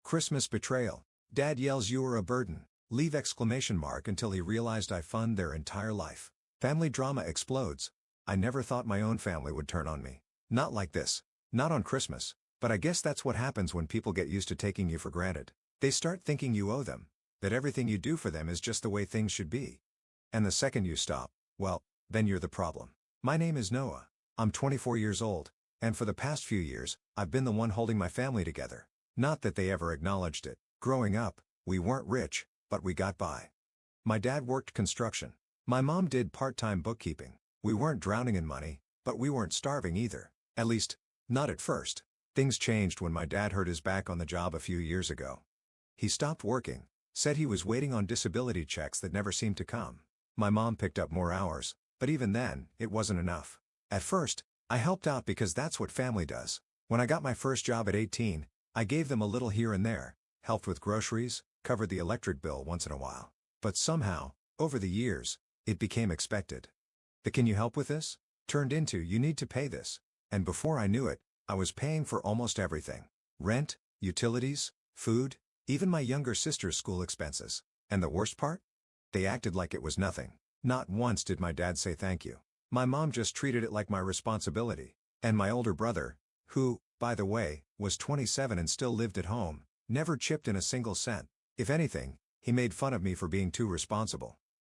Christmas betrayal. Dad yells you are a burden. Leave exclamation mark until he realized I fund their entire life. Family drama explodes. I never thought my own family would turn on me. Not like this. Not on Christmas. But I guess that's what happens when people get used to taking you for granted. They start thinking you owe them. That everything you do for them is just the way things should be. And the second you stop, well, then you're the problem. My name is Noah. I'm 24 years old, and for the past few years, I've been the one holding my family together. Not that they ever acknowledged it. Growing up, we weren't rich, but we got by. My dad worked construction. My mom did part-time bookkeeping. We weren't drowning in money, but we weren't starving either. At least, not at first. Things changed when my dad hurt his back on the job a few years ago. He stopped working, said he was waiting on disability checks that never seemed to come. My mom picked up more hours, but even then, it wasn't enough. At first, I helped out because that's what family does. When I got my first job at 18, I gave them a little here and there, helped with groceries, covered the electric bill once in a while. But somehow, over the years, it became expected. The "can you help with this?" turned into "you need to pay this." And before I knew it, I was paying for almost everything. Rent, utilities, food, even my younger sister's school expenses. And the worst part? They acted like it was nothing. Not once did my dad say thank you. My mom just treated it like my responsibility. And my older brother, who, by the way, was 27 and still lived at home, never chipped in a single cent. If anything, he made fun of me for being too responsible.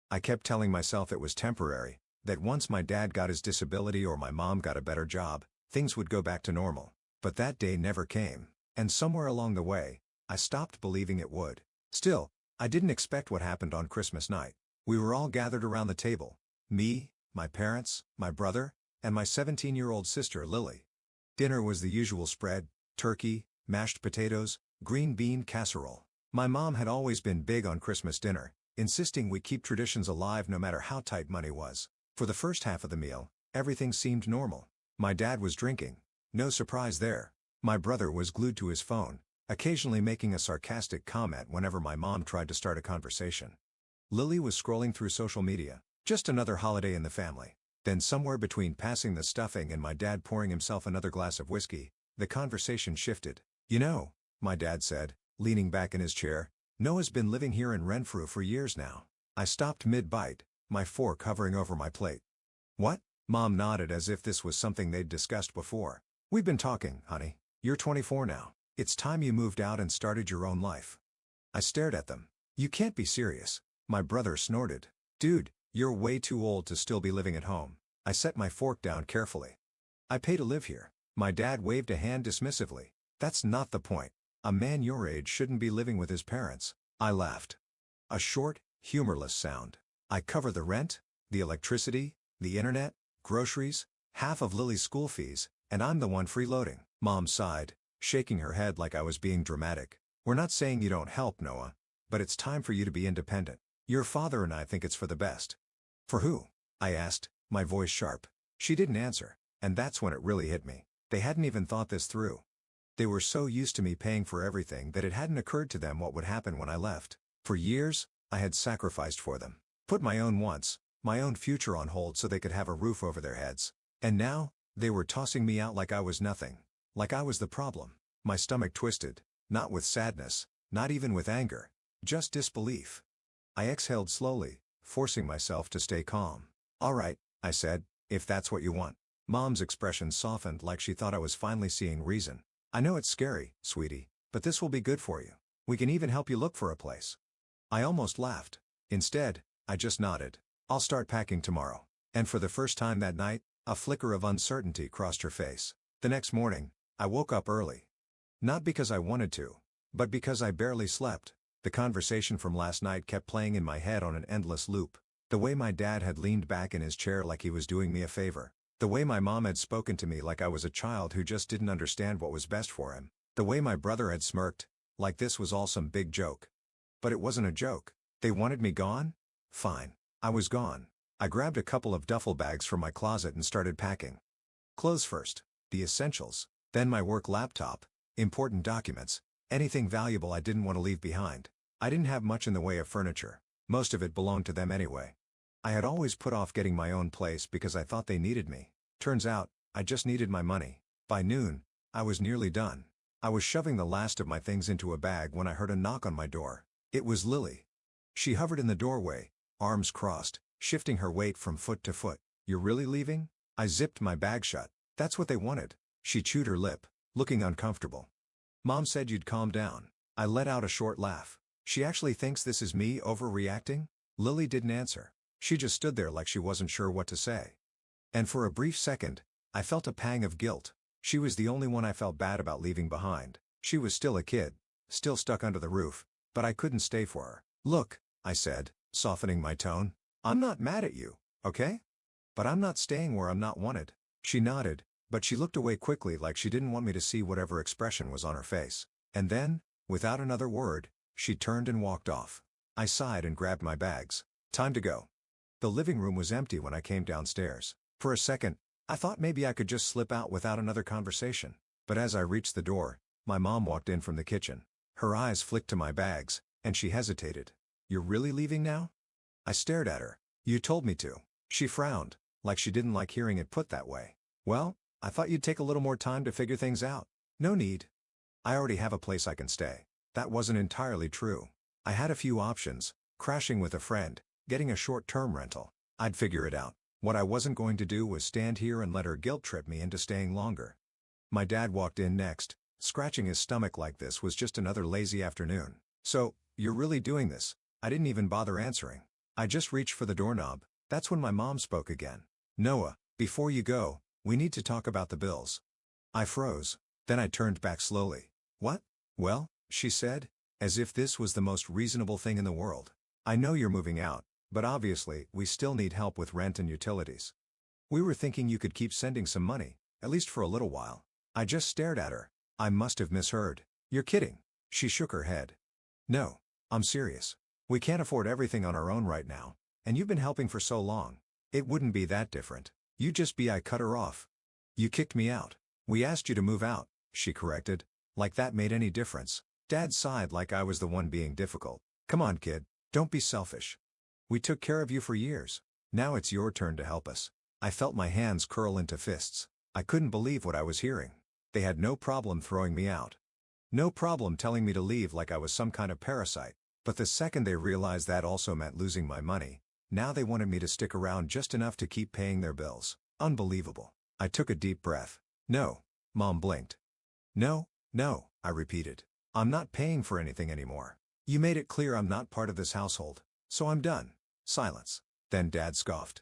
I kept telling myself it was temporary, that once my dad got his disability or my mom got a better job, things would go back to normal. But that day never came, and somewhere along the way, I stopped believing it would. Still, I didn't expect what happened on Christmas night. We were all gathered around the table. Me, my parents, my brother, and my 17-year-old sister Lily. Dinner was the usual spread: turkey, mashed potatoes, green bean casserole. My mom had always been big on Christmas dinner, insisting we keep traditions alive no matter how tight money was. For the first half of the meal, everything seemed normal. My dad was drinking. No surprise there. My brother was glued to his phone, occasionally making a sarcastic comment whenever my mom tried to start a conversation. Lily was scrolling through social media. Just another holiday in the family. Then somewhere between passing the stuffing and my dad pouring himself another glass of whiskey, the conversation shifted. "You know," my dad said, leaning back in his chair, "Noah's been living here in Renfrew for years now." I stopped mid-bite, my fork hovering over my plate. "What?" Mom nodded as if this was something they'd discussed before. "We've been talking, honey. You're 24 now. It's time you moved out and started your own life." I stared at them. "You can't be serious." My brother snorted. "Dude, you're way too old to still be living at home." I set my fork down carefully. "I pay to live here." My dad waved a hand dismissively. "That's not the point. A man your age shouldn't be living with his parents." I laughed. A short, humorless sound. "I cover the rent, the electricity, the internet, groceries, half of Lily's school fees, and I'm the one freeloading." Mom sighed, shaking her head like I was being dramatic. "We're not saying you don't help, Noah. But it's time for you to be independent. Your father and I think it's for the best." "For who?" I asked, my voice sharp. She didn't answer, and that's when it really hit me. They hadn't even thought this through. They were so used to me paying for everything that it hadn't occurred to them what would happen when I left. For years, I had sacrificed for them. Put my own wants, my own future on hold so they could have a roof over their heads. And now, they were tossing me out like I was nothing. Like I was the problem. My stomach twisted, not with sadness, not even with anger, just disbelief. I exhaled slowly, forcing myself to stay calm. "All right," I said, "if that's what you want." Mom's expression softened like she thought I was finally seeing reason. "I know it's scary, sweetie, but this will be good for you. We can even help you look for a place." I almost laughed. Instead, I just nodded. "I'll start packing tomorrow." And for the first time that night, a flicker of uncertainty crossed her face. The next morning, I woke up early. Not because I wanted to, but because I barely slept. The conversation from last night kept playing in my head on an endless loop. The way my dad had leaned back in his chair like he was doing me a favor. The way my mom had spoken to me like I was a child who just didn't understand what was best for him. The way my brother had smirked, like this was all some big joke. But it wasn't a joke. They wanted me gone? Fine. I was gone. I grabbed a couple of duffel bags from my closet and started packing. Clothes first, the essentials, then my work laptop, important documents, anything valuable I didn't want to leave behind. I didn't have much in the way of furniture. Most of it belonged to them anyway. I had always put off getting my own place because I thought they needed me. Turns out, I just needed my money. By noon, I was nearly done. I was shoving the last of my things into a bag when I heard a knock on my door. It was Lily. She hovered in the doorway, arms crossed, shifting her weight from foot to foot. "You're really leaving?" I zipped my bag shut. "That's what they wanted." She chewed her lip, looking uncomfortable. "Mom said you'd calm down." I let out a short laugh. "She actually thinks this is me overreacting?" Lily didn't answer. She just stood there like she wasn't sure what to say. And for a brief second, I felt a pang of guilt. She was the only one I felt bad about leaving behind. She was still a kid, still stuck under the roof, but I couldn't stay for her. "Look," I said, softening my tone, "I'm not mad at you, okay? But I'm not staying where I'm not wanted." She nodded, but she looked away quickly like she didn't want me to see whatever expression was on her face. And then, without another word, she turned and walked off. I sighed and grabbed my bags. Time to go. The living room was empty when I came downstairs. For a second, I thought maybe I could just slip out without another conversation. But as I reached the door, my mom walked in from the kitchen. Her eyes flicked to my bags, and she hesitated. "You're really leaving now?" I stared at her. "You told me to." She frowned, like she didn't like hearing it put that way. "Well, I thought you'd take a little more time to figure things out." "No need. I already have a place I can stay." That wasn't entirely true. I had a few options: crashing with a friend, getting a short-term rental. I'd figure it out. What I wasn't going to do was stand here and let her guilt trip me into staying longer. My dad walked in next, scratching his stomach like this was just another lazy afternoon. "So, you're really doing this?" I didn't even bother answering. I just reached for the doorknob. That's when my mom spoke again. "Noah, before you go, we need to talk about the bills." I froze. Then I turned back slowly. "What?" "Well," she said, as if this was the most reasonable thing in the world. "I know you're moving out, but obviously we still need help with rent and utilities. We were thinking you could keep sending some money, at least for a little while." I just stared at her. I must have misheard. "You're kidding." She shook her head. "No, I'm serious. We can't afford everything on our own right now, and you've been helping for so long. It wouldn't be that different. You just be." I cut her off. "You kicked me out." "We asked you to move out," she corrected, like that made any difference. Dad sighed like I was the one being difficult. "Come on, kid, don't be selfish. We took care of you for years. Now it's your turn to help us." I felt my hands curl into fists. I couldn't believe what I was hearing. They had no problem throwing me out. No problem telling me to leave like I was some kind of parasite. But the second they realized that also meant losing my money, now they wanted me to stick around just enough to keep paying their bills. Unbelievable. I took a deep breath. "No." Mom blinked. "No, no," I repeated. "I'm not paying for anything anymore. You made it clear I'm not part of this household, so I'm done." Silence. Then Dad scoffed.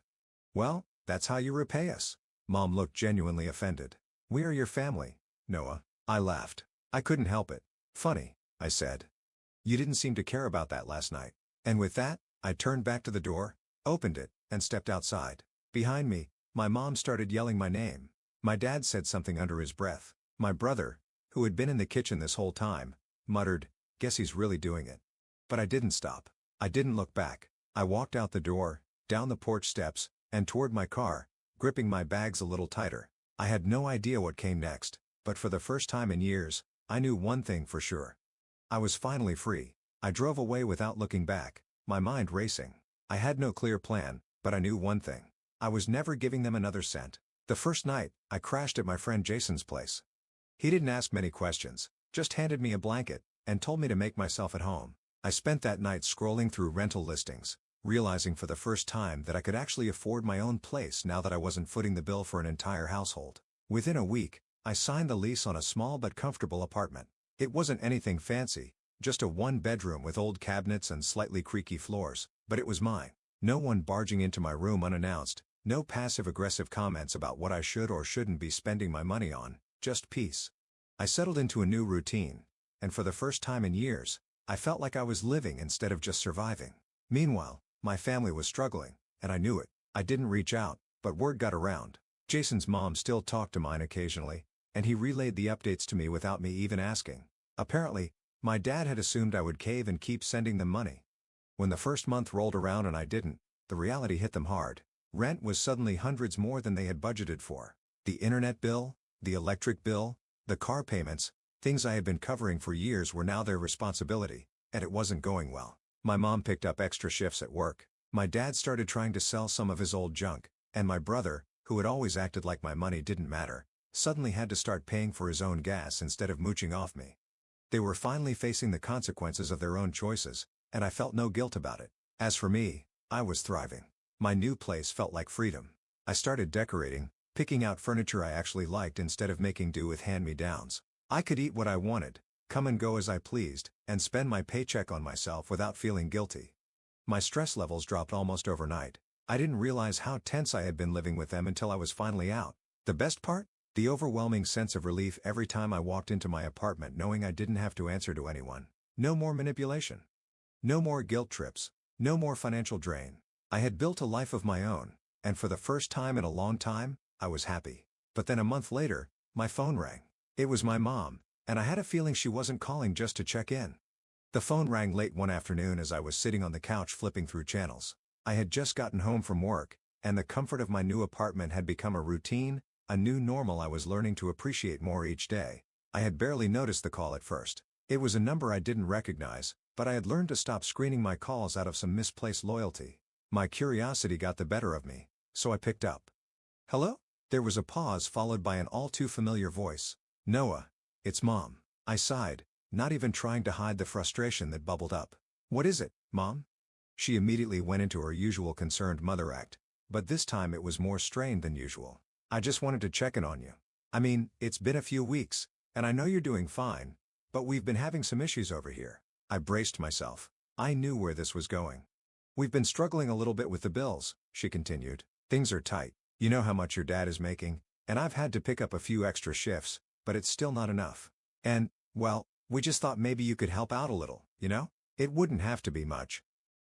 "Well, that's how you repay us." Mom looked genuinely offended. "We are your family, Noah." I laughed. I couldn't help it. "Funny," I said. "You didn't seem to care about that last night." And with that, I turned back to the door, opened it, and stepped outside. Behind me, my mom started yelling my name. My dad said something under his breath. My brother, who had been in the kitchen this whole time, muttered, "Guess he's really doing it." But I didn't stop. I didn't look back. I walked out the door, down the porch steps, and toward my car, gripping my bags a little tighter. I had no idea what came next, but for the first time in years, I knew one thing for sure. I was finally free. I drove away without looking back, my mind racing. I had no clear plan, but I knew one thing. I was never giving them another cent. The first night, I crashed at my friend Jason's place. He didn't ask many questions, just handed me a blanket, and told me to make myself at home. I spent that night scrolling through rental listings, realizing for the first time that I could actually afford my own place now that I wasn't footing the bill for an entire household. Within a week, I signed the lease on a small but comfortable apartment. It wasn't anything fancy, just a one-bedroom with old cabinets and slightly creaky floors, but it was mine. No one barging into my room unannounced, no passive-aggressive comments about what I should or shouldn't be spending my money on, just peace. I settled into a new routine, and for the first time in years, I felt like I was living instead of just surviving. Meanwhile, my family was struggling, and I knew it. I didn't reach out, but word got around. Jason's mom still talked to mine occasionally, and he relayed the updates to me without me even asking. Apparently, my dad had assumed I would cave and keep sending them money. When the first month rolled around and I didn't, the reality hit them hard. Rent was suddenly hundreds more than they had budgeted for. The internet bill, the electric bill, the car payments, things I had been covering for years were now their responsibility, and it wasn't going well. My mom picked up extra shifts at work. My dad started trying to sell some of his old junk, and my brother, who had always acted like my money didn't matter, suddenly had to start paying for his own gas instead of mooching off me. They were finally facing the consequences of their own choices, and I felt no guilt about it. As for me, I was thriving. My new place felt like freedom. I started decorating, picking out furniture I actually liked instead of making do with hand-me-downs. I could eat what I wanted, come and go as I pleased, and spend my paycheck on myself without feeling guilty. My stress levels dropped almost overnight. I didn't realize how tense I had been living with them until I was finally out. The best part? The overwhelming sense of relief every time I walked into my apartment knowing I didn't have to answer to anyone. No more manipulation. No more guilt trips. No more financial drain. I had built a life of my own, and for the first time in a long time, I was happy. But then a month later, my phone rang. It was my mom, and I had a feeling she wasn't calling just to check in. The phone rang late one afternoon as I was sitting on the couch flipping through channels. I had just gotten home from work, and the comfort of my new apartment had become a routine, a new normal I was learning to appreciate more each day. I had barely noticed the call at first. It was a number I didn't recognize, but I had learned to stop screening my calls out of some misplaced loyalty. My curiosity got the better of me, so I picked up. "Hello?" There was a pause followed by an all-too-familiar voice. "Noah, it's Mom." I sighed, not even trying to hide the frustration that bubbled up. "What is it, Mom?" She immediately went into her usual concerned mother act, but this time it was more strained than usual. "I just wanted to check in on you. I mean, it's been a few weeks, and I know you're doing fine, but we've been having some issues over here." I braced myself. I knew where this was going. "We've been struggling a little bit with the bills," she continued. "Things are tight. You know how much your dad is making, and I've had to pick up a few extra shifts, but it's still not enough. And, well, we just thought maybe you could help out a little, you know? It wouldn't have to be much."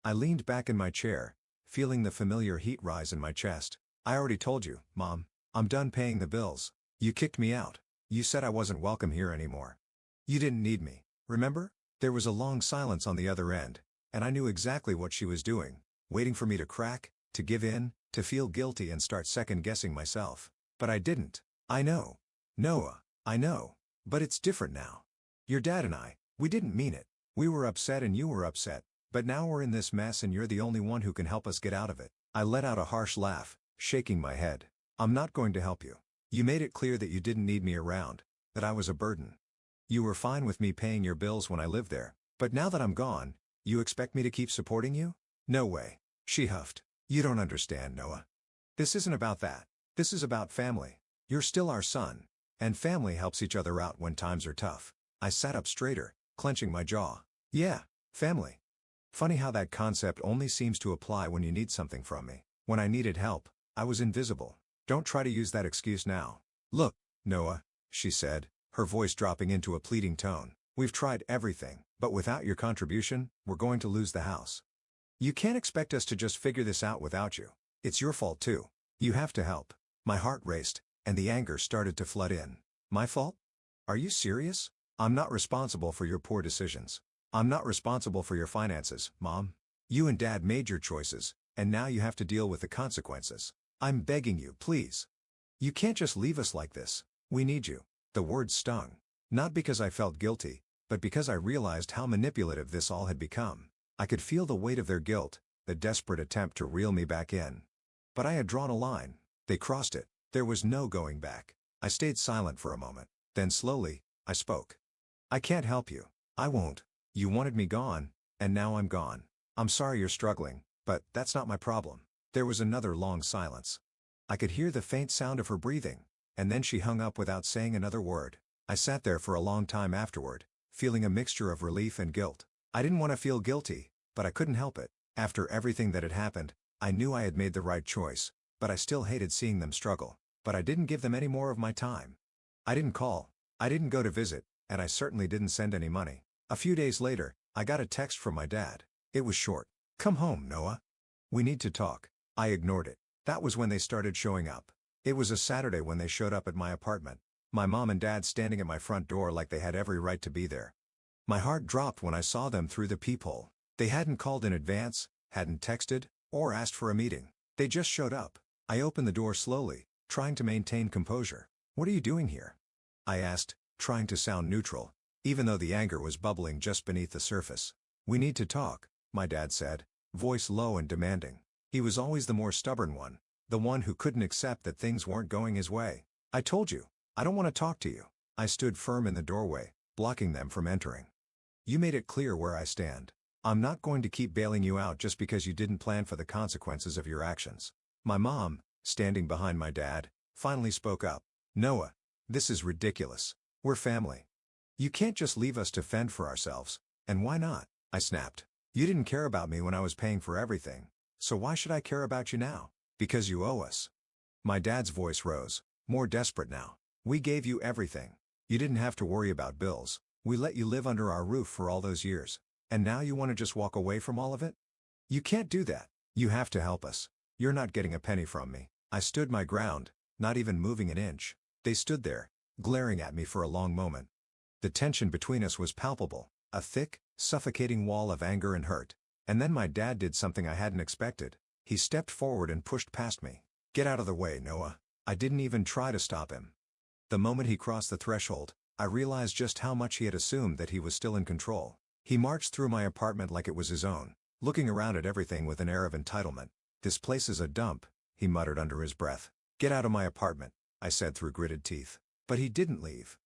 I leaned back in my chair, feeling the familiar heat rise in my chest. "I already told you, Mom. I'm done paying the bills. You kicked me out. You said I wasn't welcome here anymore. You didn't need me, remember?" There was a long silence on the other end, and I knew exactly what she was doing, waiting for me to crack, to give in, to feel guilty and start second-guessing myself. But I didn't. "I know. Noah, I know. But it's different now. Your dad and we didn't mean it. We were upset and you were upset, but now we're in this mess and you're the only one who can help us get out of it." I let out a harsh laugh, shaking my head. "I'm not going to help you. You made it clear that you didn't need me around, that I was a burden. You were fine with me paying your bills when I lived there, but now that I'm gone, you expect me to keep supporting you? No way," she huffed. "You don't understand, Noah. This isn't about that. This is about family. You're still our son, and family helps each other out when times are tough." I sat up straighter, clenching my jaw. "Yeah, family. Funny how that concept only seems to apply when you need something from me. When I needed help, I was invisible. Don't try to use that excuse now." "Look, Noah," she said, her voice dropping into a pleading tone. "We've tried everything, but without your contribution, we're going to lose the house. You can't expect us to just figure this out without you. It's your fault too. You have to help." My heart raced, and the anger started to flood in. "My fault? Are you serious? I'm not responsible for your poor decisions. I'm not responsible for your finances, Mom. You and Dad made your choices, and now you have to deal with the consequences. I'm begging you, please. You can't just leave us like this. We need you." The words stung. Not because I felt guilty, but because I realized how manipulative this all had become. I could feel the weight of their guilt, the desperate attempt to reel me back in. But I had drawn a line. They crossed it. There was no going back. I stayed silent for a moment. Then slowly, I spoke. "I can't help you. I won't. You wanted me gone, and now I'm gone. I'm sorry you're struggling, but that's not my problem." There was another long silence. I could hear the faint sound of her breathing, and then she hung up without saying another word. I sat there for a long time afterward, feeling a mixture of relief and guilt. I didn't want to feel guilty, but I couldn't help it. After everything that had happened, I knew I had made the right choice, but I still hated seeing them struggle. But I didn't give them any more of my time. I didn't call. I didn't go to visit, and I certainly didn't send any money. A few days later, I got a text from my dad. It was short. "Come home, Noah. We need to talk." I ignored it. That was when they started showing up. It was a Saturday when they showed up at my apartment. My mom and dad standing at my front door like they had every right to be there. My heart dropped when I saw them through the peephole. They hadn't called in advance, hadn't texted, or asked for a meeting. They just showed up. I opened the door slowly, trying to maintain composure. "What are you doing here?" I asked, trying to sound neutral, even though the anger was bubbling just beneath the surface. "We need to talk," my dad said, voice low and demanding. He was always the more stubborn one, the one who couldn't accept that things weren't going his way. "I told you. I don't want to talk to you. I stood firm in the doorway, blocking them from entering. You made it clear where I stand. I'm not going to keep bailing you out just because you didn't plan for the consequences of your actions. My mom, standing behind my dad, finally spoke up. Noah, this is ridiculous. We're family. You can't just leave us to fend for ourselves. And why not? I snapped. You didn't care about me when I was paying for everything. So why should I care about you now? Because you owe us. My dad's voice rose, more desperate now. We gave you everything. You didn't have to worry about bills. We let you live under our roof for all those years. And now you want to just walk away from all of it? You can't do that. You have to help us. You're not getting a penny from me. I stood my ground, not even moving an inch. They stood there, glaring at me for a long moment. The tension between us was palpable, a thick, suffocating wall of anger and hurt. And then my dad did something I hadn't expected. He stepped forward and pushed past me. Get out of the way, Noah. I didn't even try to stop him. The moment he crossed the threshold, I realized just how much he had assumed that he was still in control. He marched through my apartment like it was his own, looking around at everything with an air of entitlement. This place is a dump, he muttered under his breath. Get out of my apartment, I said through gritted teeth. But he didn't leave.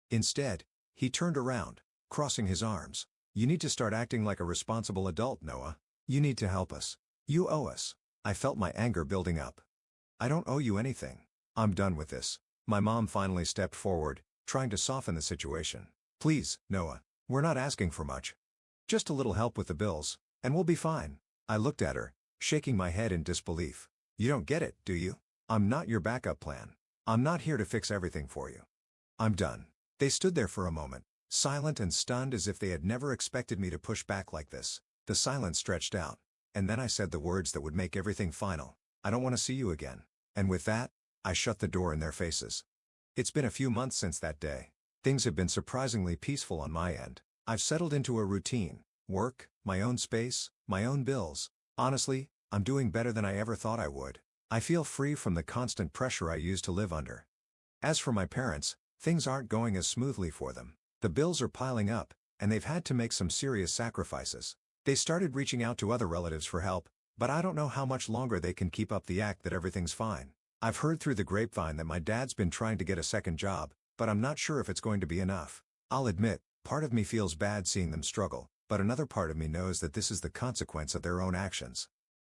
Instead, he turned around, crossing his arms. You need to start acting like a responsible adult, Noah. You need to help us. You owe us. I felt my anger building up. I don't owe you anything. I'm done with this. My mom finally stepped forward, trying to soften the situation. Please, Noah. We're not asking for much. Just a little help with the bills, and we'll be fine. I looked at her, shaking my head in disbelief. You don't get it, do you? I'm not your backup plan. I'm not here to fix everything for you. I'm done. They stood there for a moment, silent and stunned as if they had never expected me to push back like this. The silence stretched out, and then I said the words that would make everything final. I don't want to see you again. And with that, I shut the door in their faces. It's been a few months since that day. Things have been surprisingly peaceful on my end. I've settled into a routine, work, my own space, my own bills. Honestly, I'm doing better than I ever thought I would. I feel free from the constant pressure I used to live under. As for my parents, things aren't going as smoothly for them. The bills are piling up, and they've had to make some serious sacrifices. They started reaching out to other relatives for help, but I don't know how much longer they can keep up the act that everything's fine. I've heard through the grapevine that my dad's been trying to get a second job, but I'm not sure if it's going to be enough. I'll admit, part of me feels bad seeing them struggle, but another part of me knows that this is the consequence of their own actions.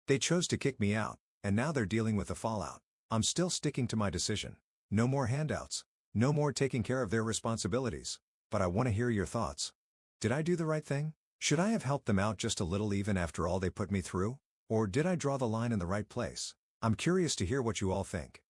They chose to kick me out, and now they're dealing with the fallout. I'm still sticking to my decision. No more handouts. No more taking care of their responsibilities. But I want to hear your thoughts. Did I do the right thing? Should I have helped them out just a little even after all they put me through? Or did I draw the line in the right place? I'm curious to hear what you all think.